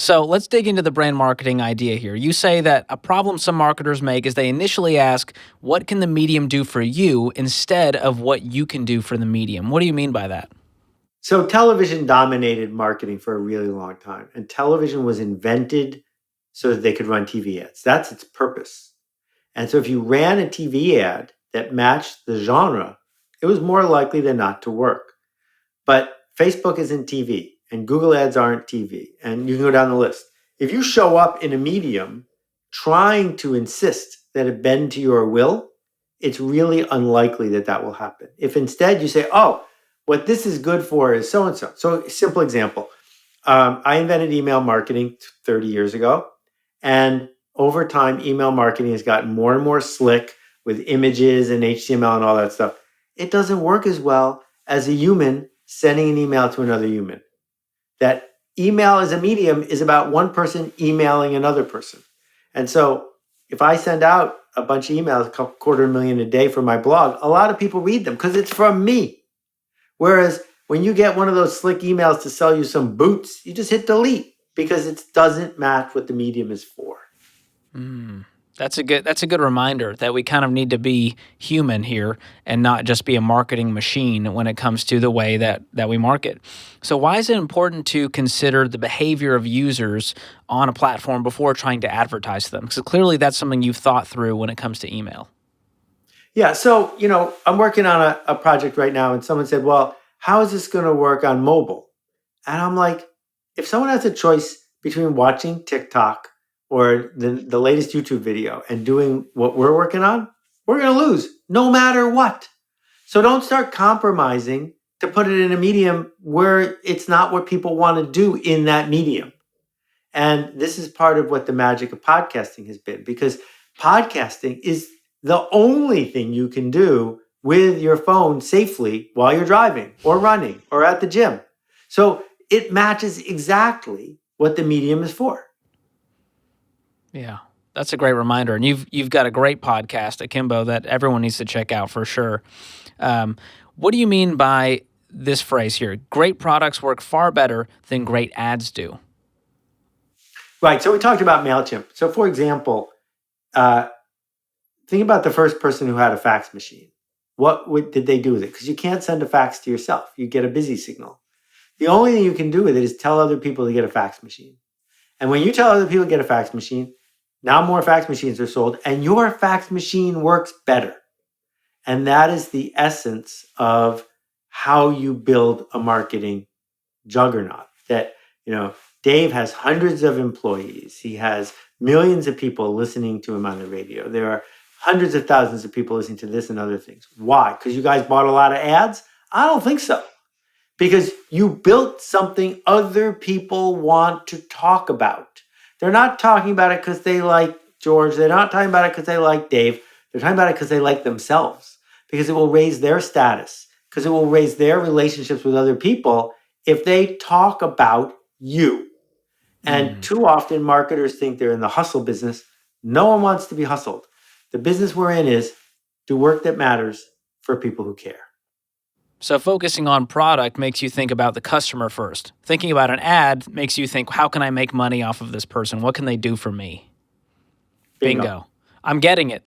So let's dig into the brand marketing idea here. You say that a problem some marketers make is they initially ask, what can the medium do for you instead of what you can do for the medium? What do you mean by that? So television dominated marketing for a really long time, and television was invented so that they could run TV ads. That's its purpose. And so if you ran a TV ad that matched the genre, it was more likely than not to work. But Facebook isn't TV, and Google ads aren't TV, and you can go down the list. If you show up in a medium trying to insist that it bend to your will, it's really unlikely that that will happen. If instead you say, oh, what this is good for is so-and-so. So simple example. I invented email marketing 30 years ago. And over time, email marketing has gotten more and more slick with images and HTML and all that stuff. It doesn't work as well as a human sending an email to another human. That email as a medium is about one person emailing another person. And so if I send out a bunch of emails, a couple 250,000 a day for my blog, a lot of people read them because it's from me. Whereas when you get one of those slick emails to sell you some boots, you just hit delete because it doesn't match what the medium is for. That's a good reminder that we kind of need to be human here and not just be a marketing machine when it comes to the way that we market. So why is it important to consider the behavior of users on a platform before trying to advertise to them? Because clearly that's something you've thought through when it comes to email. Yeah, so, I'm working on a project right now, and someone said, well, how is this going to work on mobile? And I'm like, if someone has a choice between watching TikTok or the latest YouTube video and doing what we're working on, we're going to lose no matter what. So don't start compromising to put it in a medium where it's not what people want to do in that medium. And this is part of what the magic of podcasting has been, because podcasting is the only thing you can do with your phone safely while you're driving or running or at the gym. So it matches exactly what the medium is for. Yeah, that's a great reminder. And you've got a great podcast, Akimbo, that everyone needs to check out for sure. What do you mean by this phrase here? Great products work far better than great ads do. Right. So we talked about MailChimp. So for example, think about the first person who had a fax machine. What did they do with it? Because you can't send a fax to yourself. You get a busy signal. The only thing you can do with it is tell other people to get a fax machine. And when you tell other people to get a fax machine, now more fax machines are sold, and your fax machine works better. And that is the essence of how you build a marketing juggernaut. That, Dave has hundreds of employees. He has millions of people listening to him on the radio. There are hundreds of thousands of people listening to this and other things. Why? Because you guys bought a lot of ads? I don't think so. Because you built something other people want to talk about. They're not talking about it because they like George. They're not talking about it because they like Dave. They're talking about it because they like themselves. Because it will raise their status. Because it will raise their relationships with other people if they talk about you. And too often marketers think they're in the hustle business. No one wants to be hustled. The business we're in is do work that matters for people who care. So focusing on product makes you think about the customer first. Thinking about an ad makes you think, how can I make money off of this person? What can they do for me? Bingo. I'm getting it.